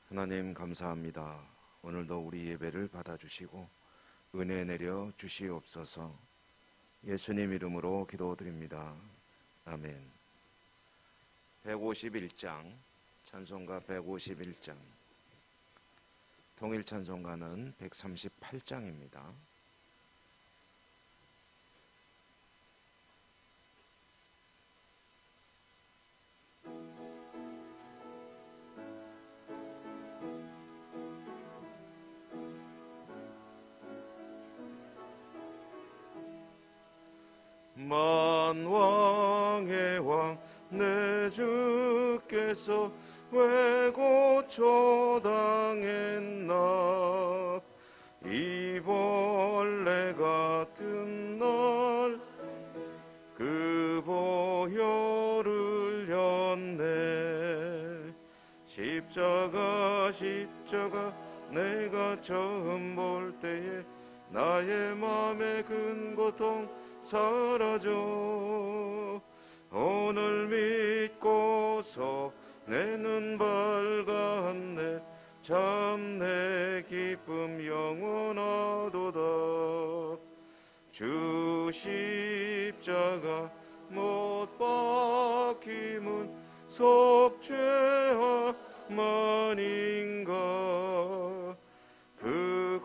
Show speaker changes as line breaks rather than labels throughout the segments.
하나님 감사합니다. 오늘도 우리 예배를 받아주시고 은혜 내려 주시옵소서. 예수님 이름으로 기도드립니다. 아멘. 151장 찬송가 151장 통일 찬송가는 138장입니다. 만왕의 왕 내 주께서 왜 고초당했나. 이 벌레 같은 날 그 보혈을 흘렸네. 십자가 내가 처음 볼 때에 나의 맘의 큰 고통 사라져. 오늘 믿고서 내 눈 밝았네. 참 내 기쁨 영원하도다. 주 십자가 못 박힘은 속죄함만인가. 그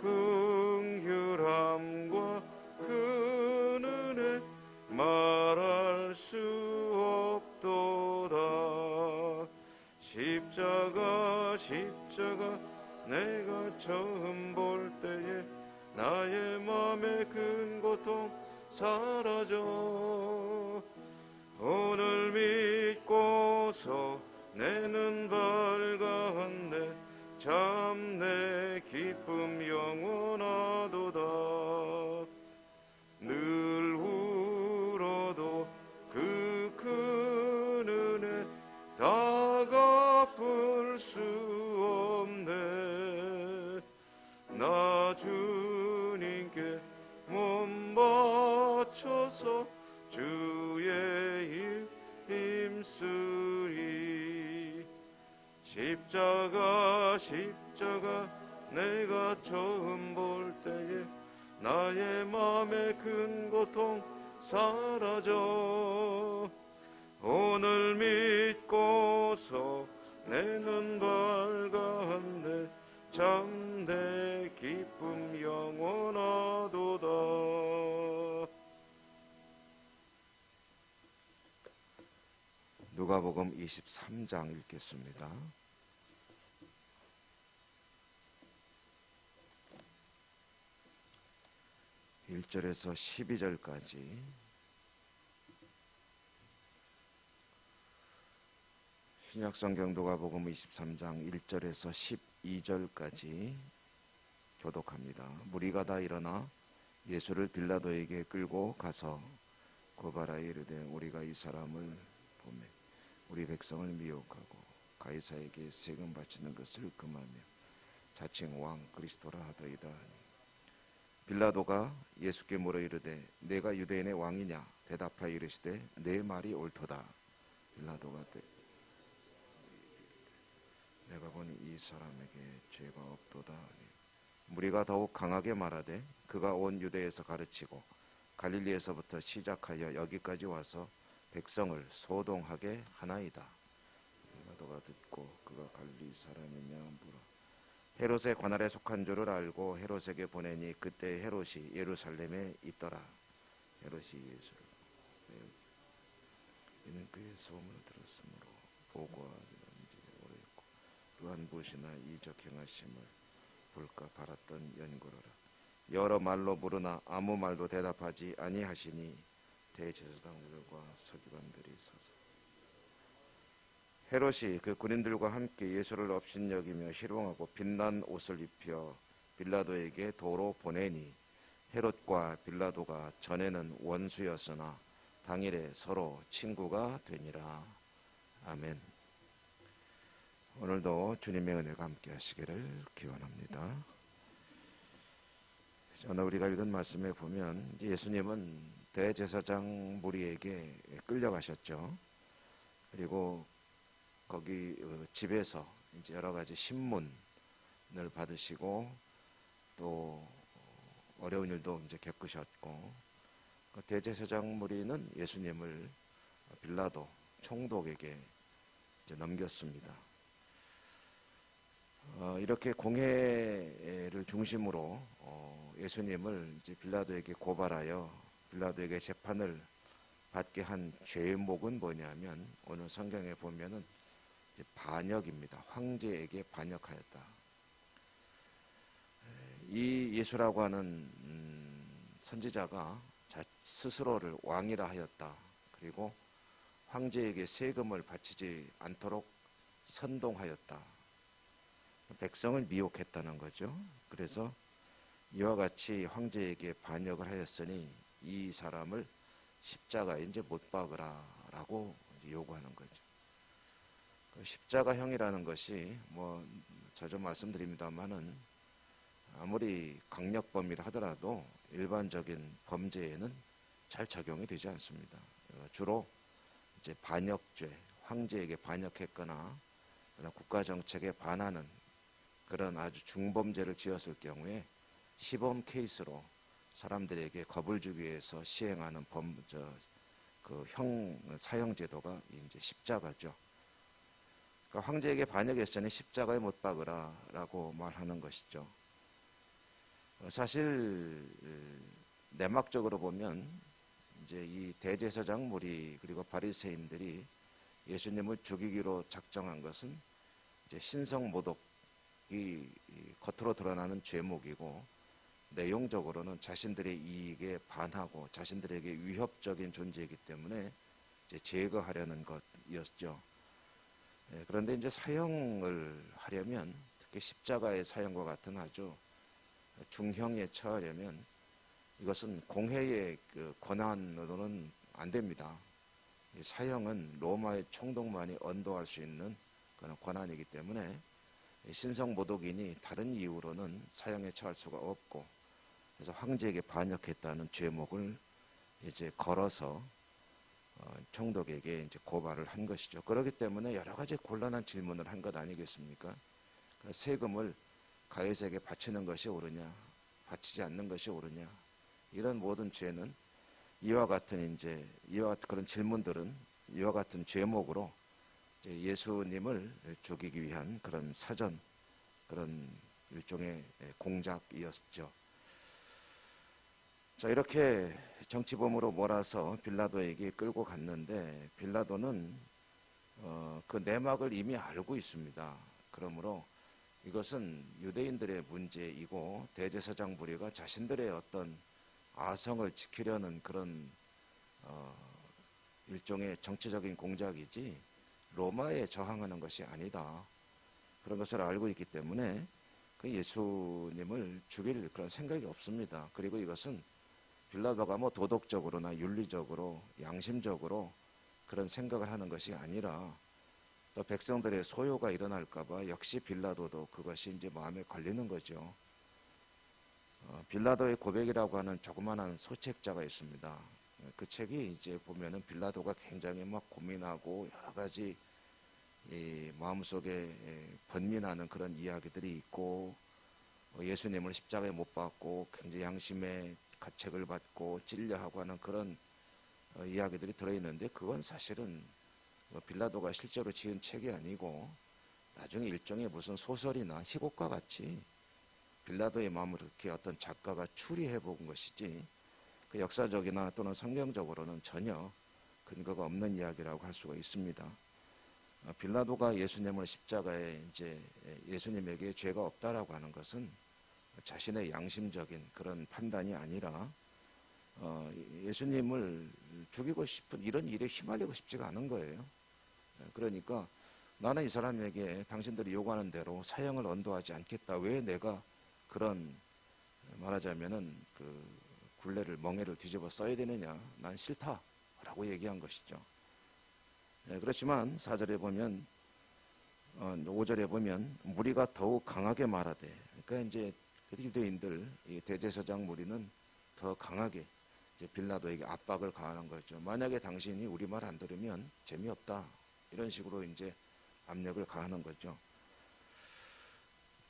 긍휼함과 그 은혜 말할 수 없도다. 십자가 내가 처음 볼 때에 나의 맘의 큰 고통 사라져. 오늘 믿고서 내 눈 밝았네. 참 내 기쁨 영원하도다. 늘 울어도 그 큰 은혜 다 갚을 수 없네. 나 주님께 몸 바쳐서 주의 일 힘쓰리. 십자가 내가 처음 볼 때에 나의 맘의 큰 고통 사라져. 오늘 믿고서 내 눈 밝았네. 참 내 기쁨 영원하도다. 누가복음 23장 읽겠습니다. 1절에서 12절까지. 신약성경 누가복음 23장 1절에서 12절까지 교독합니다. 무리가 다 일어나 예수를 빌라도에게 끌고 가서 고발하여 이르되 우리가 이 사람을 보매 우리 백성을 미혹하고 가이사에게 세금 바치는 것을 금하며 자칭 왕 그리스도라 하더이다 하니. 빌라도가 예수께 물어 이르되 내가 유대인의 왕이냐. 대답하여 이르시되 내 말이 옳도다. 빌라도가 내가 보니 이 사람에게 죄가 없도다 하니. 무리가 더욱 강하게 말하되 그가 온 유대에서 가르치고 갈릴리에서부터 시작하여 여기까지 와서 백성을 소동하게 하나이다. 빌라도가 듣고 그가 갈릴리 사람이냐 물어 헤롯의 관할에 속한 줄을 알고 헤롯에게 보내니 그때 헤롯이 예루살렘에 있더라. 헤롯이 예수를 이는 그의 소문을 들었으므로 보고하기는 오래였고 또한 무엇이나 이적 행하심을 볼까 바랐던 연고로라. 여러 말로 물으나 아무 말도 대답하지 아니하시니 대제사장들과 서기관들이 서서 헤롯이 그 군인들과 함께 예수를 업신여기며 희롱하고 빛난 옷을 입혀 빌라도에게 도로 보내니 헤롯과 빌라도가 전에는 원수였으나 당일에 서로 친구가 되니라. 아멘. 오늘도 주님의 은혜가 함께 하시기를 기원합니다. 오늘 우리가 읽은 말씀에 보면 예수님은 대제사장 무리에게 끌려가셨죠. 그리고 거기 집에서 이제 여러 가지 신문을 받으시고 또 어려운 일도 이제 겪으셨고, 그 대제사장 무리는 예수님을 빌라도 총독에게 이제 넘겼습니다. 이렇게 공회를 중심으로 예수님을 이제 빌라도에게 고발하여 빌라도에게 재판을 받게 한 죄목은 뭐냐면, 오늘 성경에 보면은 이제 반역입니다. 황제에게 반역하였다. 이 예수라고 하는 선지자가 스스로를 왕이라 하였다. 그리고 황제에게 세금을 바치지 않도록 선동하였다. 백성을 미혹했다는 거죠. 그래서 이와 같이 황제에게 반역을 하였으니 이 사람을 십자가에 이제 못 박으라라고 요구하는 거죠. 십자가형이라는 것이 뭐 자주 말씀드립니다만은 아무리 강력범이라 하더라도 일반적인 범죄에는 잘 적용이 되지 않습니다. 주로 이제 반역죄, 황제에게 반역했거나 국가 정책에 반하는 그런 아주 중범죄를 지었을 경우에 시범 케이스로 사람들에게 겁을 주기 위해서 시행하는 사형 제도가 이제 십자가죠. 그러니까 황제에게 반역했으니 십자가에 못 박으라라고 말하는 것이죠. 사실 내막적으로 보면 이제 이 대제사장 무리 그리고 바리새인들이 예수님을 죽이기로 작정한 것은 이제 신성 모독이 겉으로 드러나는 죄목이고, 내용적으로는 자신들의 이익에 반하고 자신들에게 위협적인 존재이기 때문에 이제 제거하려는 것이었죠. 그런데 이제 사형을 하려면, 특히 십자가의 사형과 같은 아주 중형에 처하려면 이것은 공회의 그 권한으로는 안 됩니다. 사형은 로마의 총독만이 언도할 수 있는 그런 권한이기 때문에 신성모독인이 다른 이유로는 사형에 처할 수가 없고, 그래서 황제에게 반역했다는 죄목을 이제 걸어서 총독에게 이제 고발을 한 것이죠. 그렇기 때문에 여러 가지 곤란한 질문을 한 것 아니겠습니까? 세금을 가이사에게 바치는 것이 옳으냐, 바치지 않는 것이 옳으냐, 이런 모든 죄는 이와 같은 그런 질문들은 이와 같은 죄목으로 이제 예수님을 죽이기 위한 그런 사전, 그런 일종의 공작이었죠. 자, 이렇게 정치범으로 몰아서 빌라도에게 끌고 갔는데, 빌라도는 그 내막을 이미 알고 있습니다. 그러므로 이것은 유대인들의 문제이고 대제사장 무리가 자신들의 어떤 아성을 지키려는 그런 일종의 정치적인 공작이지 로마에 저항하는 것이 아니다. 그런 것을 알고 있기 때문에 그 예수님을 죽일 그런 생각이 없습니다. 그리고 이것은 빌라도가 뭐 도덕적으로나 윤리적으로 양심적으로 그런 생각을 하는 것이 아니라, 또 백성들의 소요가 일어날까봐 역시 빌라도도 그것이 이제 마음에 걸리는 거죠. 빌라도의 고백이라고 하는 조그마한 소책자가 있습니다. 그 책이 이제 보면은 빌라도가 굉장히 막 고민하고 여러 가지 마음속에 번민하는 그런 이야기들이 있고, 예수님을 십자가에 못 박고 굉장히 양심의 가책을 받고 찔려하고 하는 그런 이야기들이 들어있는데, 그건 사실은 빌라도가 실제로 지은 책이 아니고 나중에 일종의 무슨 소설이나 희곡과 같이 빌라도의 마음을 이렇게 어떤 작가가 추리해 본 것이지, 그 역사적이나 또는 성경적으로는 전혀 근거가 없는 이야기라고 할 수가 있습니다. 빌라도가 예수님을 십자가에 이제 예수님에게 죄가 없다라고 하는 것은 자신의 양심적인 그런 판단이 아니라 예수님을 죽이고 싶은 이런 일에 휘말리고 싶지가 않은 거예요. 그러니까 나는 이 사람에게 당신들이 요구하는 대로 사형을 언도하지 않겠다. 왜 내가 그런 말하자면은 그 굴레를 멍에를 뒤집어 써야 되느냐. 난 싫다라고 얘기한 것이죠. 그렇지만 4절에 보면 5절에 보면 무리가 더욱 강하게 말하되, 그러니까 이제 유대인들 이 대제사장 무리는 더 강하게 이제 빌라도에게 압박을 가하는 거죠. 만약에 당신이 우리 말 안 들으면 재미없다, 이런 식으로 이제 압력을 가하는 거죠.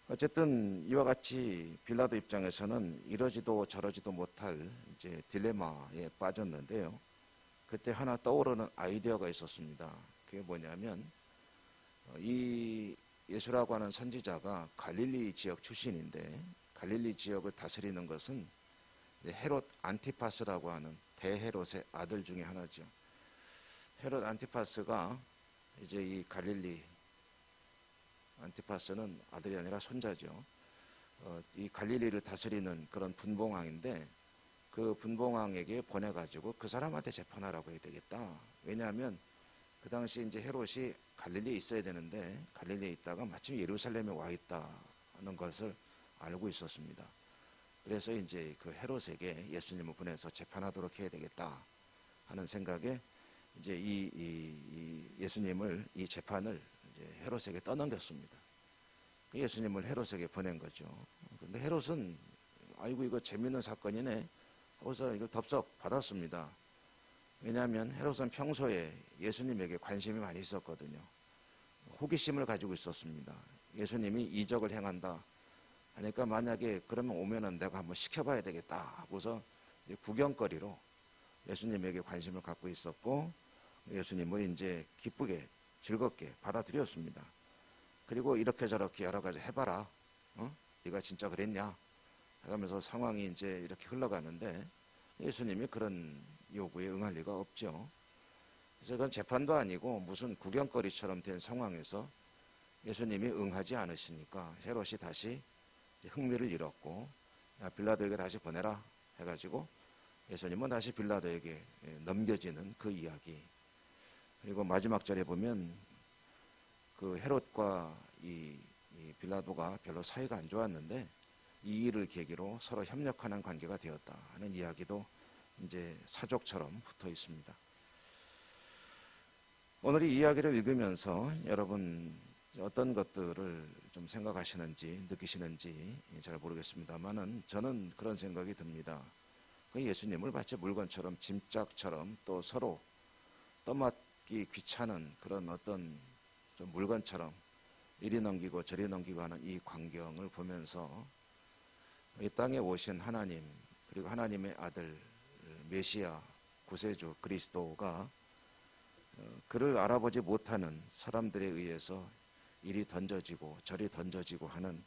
어쨌든 이와 같이 빌라도 입장에서는 이러지도 저러지도 못할 이제 딜레마에 빠졌는데요. 그때 하나 떠오르는 아이디어가 있었습니다. 그게 뭐냐면 이 예수라고 하는 선지자가 갈릴리 지역 출신인데 갈릴리 지역을 다스리는 것은 헤롯 안티파스라고 하는 대헤롯의 아들 중에 하나죠. 헤롯 안티파스가 이제 이 갈릴리 안티파스는 아들이 아니라 손자죠. 이 갈릴리를 다스리는 그런 분봉왕인데 그 분봉왕에게 보내가지고 그 사람한테 재판하라고 해야 되겠다. 왜냐하면 그 당시 이제 헤롯이 갈릴리에 있어야 되는데 갈릴리에 있다가 마침 예루살렘에 와 있다는 것을 알고 있었습니다. 그래서 이제 그 헤롯에게 예수님을 보내서 재판하도록 해야 되겠다 하는 생각에 이제 이 예수님을 이 재판을 이제 헤롯에게 떠넘겼습니다. 예수님을 헤롯에게 보낸 거죠. 근데 헤롯은 아이고 이거 재밌는 사건이네 하고서 이걸 덥석 받았습니다. 왜냐하면 헤롯은 평소에 예수님에게 관심이 많이 있었거든요. 호기심을 가지고 있었습니다. 예수님이 이적을 행한다 하니까 만약에 그러면 오면은 내가 한번 시켜봐야 되겠다 하고서 구경거리로 예수님에게 관심을 갖고 있었고 예수님을 이제 기쁘게 즐겁게 받아들였습니다. 그리고 이렇게 저렇게 여러 가지 해봐라. 네가 진짜 그랬냐? 하면서 상황이 이제 이렇게 흘러가는데 예수님이 그런 요구에 응할 리가 없죠. 그래서 그건 재판도 아니고 무슨 구경거리처럼 된 상황에서 예수님이 응하지 않으시니까 헤롯이 다시 흥미를 잃었고 야, 빌라도에게 다시 보내라 해가지고 예수님은 다시 빌라도에게 넘겨지는 그 이야기. 그리고 마지막 절에 보면 그 헤롯과 이 빌라도가 별로 사이가 안 좋았는데 이 일을 계기로 서로 협력하는 관계가 되었다 하는 이야기도 이제 사족처럼 붙어 있습니다. 오늘 이 이야기를 읽으면서 여러분 어떤 것들을 좀 생각하시는지 느끼시는지 잘 모르겠습니다만은 저는 그런 생각이 듭니다. 예수님을 마치 물건처럼 짐짝처럼 또 서로 떠맡기 귀찮은 그런 어떤 좀 물건처럼 이리 넘기고 저리 넘기고 하는 이 광경을 보면서 이 땅에 오신 하나님 그리고 하나님의 아들 메시아 구세주 그리스도가 그를 알아보지 못하는 사람들에 의해서 이리 던져지고 저리 던져지고 하는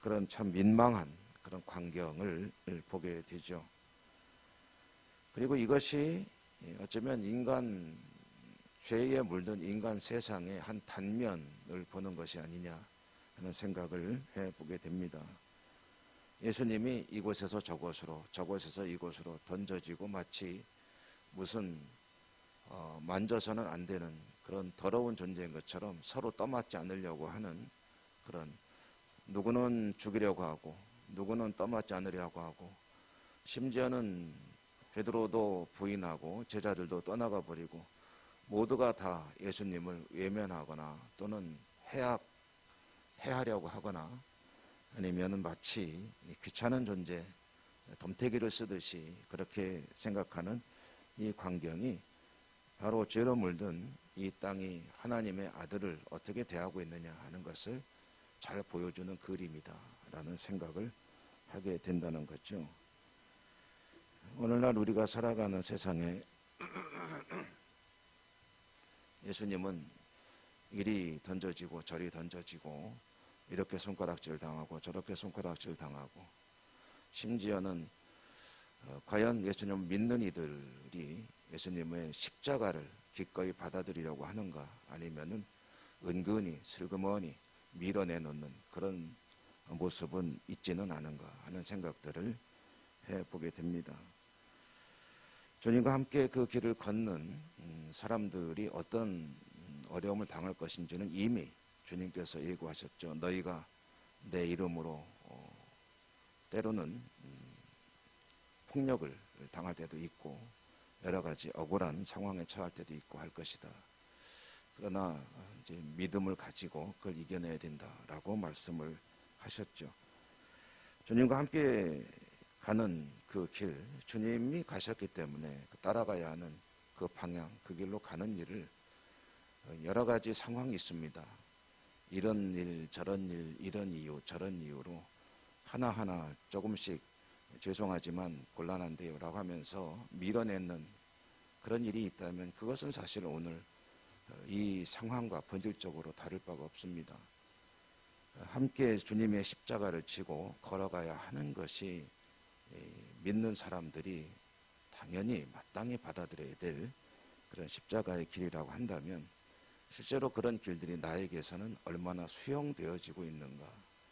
그런 참 민망한 그런 광경을 보게 되죠. 그리고 이것이 어쩌면 인간 죄에 물든 인간 세상의 한 단면을 보는 것이 아니냐 하는 생각을 해보게 됩니다. 예수님이 이곳에서 저곳으로 저곳에서 이곳으로 던져지고 마치 무슨 만져서는 안 되는 그런 더러운 존재인 것처럼 서로 떠맡지 않으려고 하는 그런 누구는 죽이려고 하고 누구는 떠맡지 않으려고 하고 심지어는 베드로도 부인하고 제자들도 떠나가 버리고 모두가 다 예수님을 외면하거나 또는 해하려고 하거나 아니면 마치 귀찮은 존재 덤태기를 쓰듯이 그렇게 생각하는 이 광경이 바로 죄로 물든 이 땅이 하나님의 아들을 어떻게 대하고 있느냐 하는 것을 잘 보여주는 그림이다 라는 생각을 하게 된다는 거죠. 오늘날 우리가 살아가는 세상에 예수님은 이리 던져지고 저리 던져지고 이렇게 손가락질 당하고 저렇게 손가락질 당하고 심지어는 과연 예수님을 믿는 이들이 예수님의 십자가를 기꺼이 받아들이려고 하는가 아니면은 은근히 슬그머니 밀어내놓는 그런 모습은 있지는 않은가 하는 생각들을 해보게 됩니다. 주님과 함께 그 길을 걷는 사람들이 어떤 어려움을 당할 것인지는 이미 주님께서 예고하셨죠. 너희가 내 이름으로 때로는 폭력을 당할 때도 있고 여러 가지 억울한 상황에 처할 때도 있고 할 것이다. 그러나 이제 믿음을 가지고 그걸 이겨내야 된다라고 말씀을 하셨죠. 주님과 함께 가는 그 길, 주님이 가셨기 때문에 따라가야 하는 그 방향, 그 길로 가는 일을 여러 가지 상황이 있습니다. 이런 일 저런 일 이런 이유 저런 이유로 하나하나 조금씩 죄송하지만 곤란한데요 라고 하면서 밀어내는 그런 일이 있다면 그것은 사실 오늘 이 상황과 본질적으로 다를 바가 없습니다. 함께 주님의 십자가를 지고 걸어가야 하는 것이 믿는 사람들이 당연히 마땅히 받아들여야 될 그런 십자가의 길이라고 한다면 실제로 그런 길들이 나에게서는 얼마나 수용되어지고 있는가,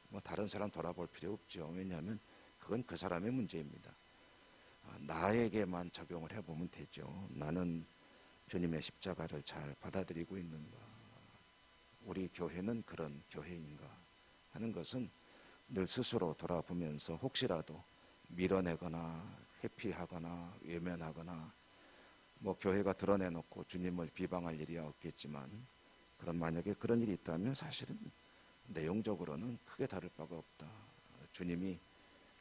뭐 다른 사람 돌아볼 필요 없죠. 왜냐하면 그건 그 사람의 문제입니다. 나에게만 적용을 해보면 되죠. 나는 주님의 십자가를 잘 받아들이고 있는가, 우리 교회는 그런 교회인가 하는 것은 늘 스스로 돌아보면서 혹시라도 밀어내거나 회피하거나 외면하거나 뭐 교회가 드러내놓고 주님을 비방할 일이 없겠지만 그런 만약에 그런 일이 있다면 사실은 내용적으로는 크게 다를 바가 없다. 주님이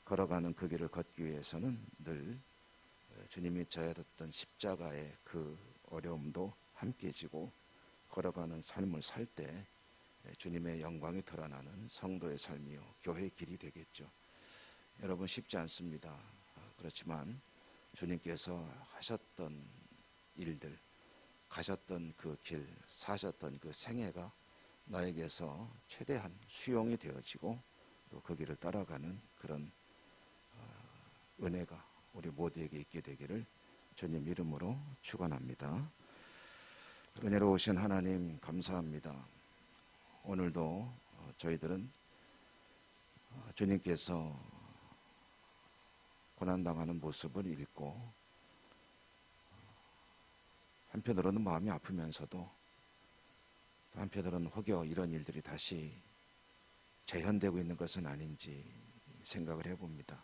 걸어가는 그 길을 걷기 위해서는 늘 주님이 져야 했던 십자가의 그 어려움도 함께 지고 걸어가는 삶을 살 때 주님의 영광이 드러나는 성도의 삶이요 교회의 길이 되겠죠. 여러분 쉽지 않습니다. 그렇지만 주님께서 하셨던 일들, 가셨던 그 길, 사셨던 그 생애가 나에게서 최대한 수용이 되어지고 또 그 길을 따라가는 그런 은혜가 우리 모두에게 있게 되기를 주님 이름으로 축원합니다. 은혜로우신 하나님 감사합니다. 오늘도 저희들은 주님께서 고난당하는 모습을 읽고 한편으로는 마음이 아프면서도 한편으로는 혹여 이런 일들이 다시 재현되고 있는 것은 아닌지 생각을 해봅니다.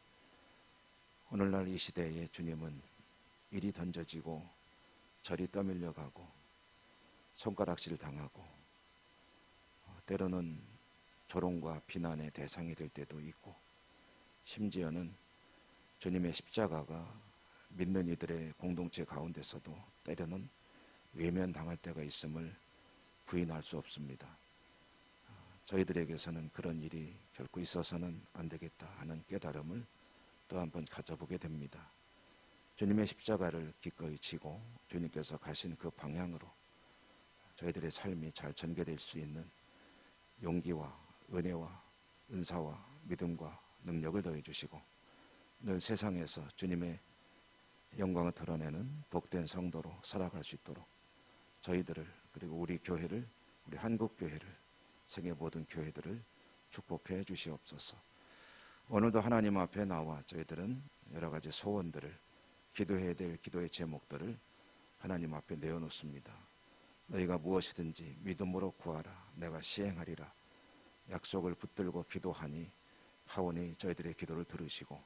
오늘날 이 시대에 주님은 이리 던져지고 저리 떠밀려가고 손가락질 당하고 때로는 조롱과 비난의 대상이 될 때도 있고 심지어는 주님의 십자가가 믿는 이들의 공동체 가운데서도 때로는 외면당할 때가 있음을 부인할 수 없습니다. 저희들에게서는 그런 일이 결코 있어서는 안 되겠다 하는 깨달음을 또 한 번 가져보게 됩니다. 주님의 십자가를 기꺼이 지고 주님께서 가신 그 방향으로 저희들의 삶이 잘 전개될 수 있는 용기와 은혜와 은사와 믿음과 능력을 더해 주시고 늘 세상에서 주님의 영광을 드러내는 복된 성도로 살아갈 수 있도록 저희들을 그리고 우리 교회를 우리 한국교회를 세계 모든 교회들을 축복해 주시옵소서. 오늘도 하나님 앞에 나와 저희들은 여러 가지 소원들을 기도해야 될 기도의 제목들을 하나님 앞에 내어놓습니다. 너희가 무엇이든지 믿음으로 구하라 내가 시행하리라 약속을 붙들고 기도하니 하오니 저희들의 기도를 들으시고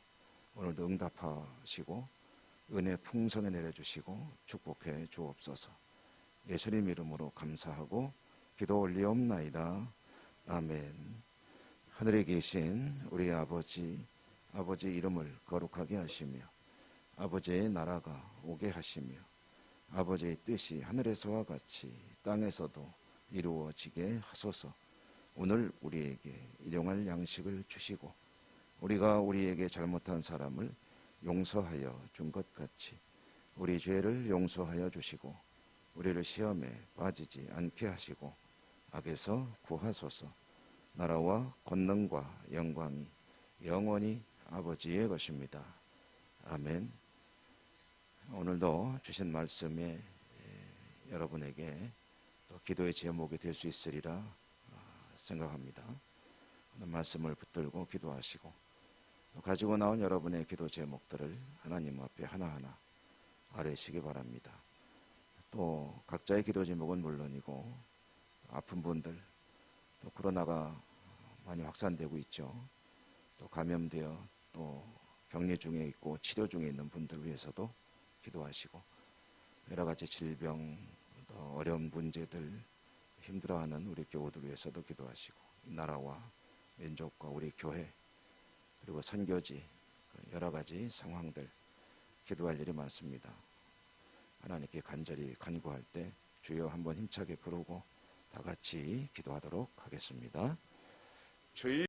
오늘도 응답하시고 은혜 풍성히 내려주시고 축복해 주옵소서. 예수님 이름으로 감사하고 기도 올리옵나이다. 아멘. 하늘에 계신 우리 아버지 이름을 거룩하게 하시며 아버지의 나라가 오게 하시며 아버지의 뜻이 하늘에서와 같이 땅에서도 이루어지게 하소서. 오늘 우리에게 일용할 양식을 주시고 우리가 우리에게 잘못한 사람을 용서하여 준 것 같이 우리 죄를 용서하여 주시고 우리를 시험에 빠지지 않게 하시고 악에서 구하소서. 나라와 권능과 영광이 영원히 아버지의 것입니다. 아멘. 오늘도 주신 말씀에 여러분에게 또 기도의 제목이 될 수 있으리라 생각합니다. 오늘 말씀을 붙들고 기도하시고 가지고 나온 여러분의 기도 제목들을 하나님 앞에 하나하나 아뢰시기 바랍니다. 또 각자의 기도 제목은 물론이고 아픈 분들 또 코로나가 많이 확산되고 있죠. 또 감염되어 또 격리 중에 있고 치료 중에 있는 분들 위해서도 기도하시고 여러 가지 질병 또 어려운 문제들 힘들어하는 우리 교우들 위해서도 기도하시고 이 나라와 민족과 우리 교회 그리고 선교지 여러 가지 상황들 기도할 일이 많습니다. 하나님께 간절히 간구할 때 주여 한번 힘차게 부르고 다 같이 기도하도록 하겠습니다.
저희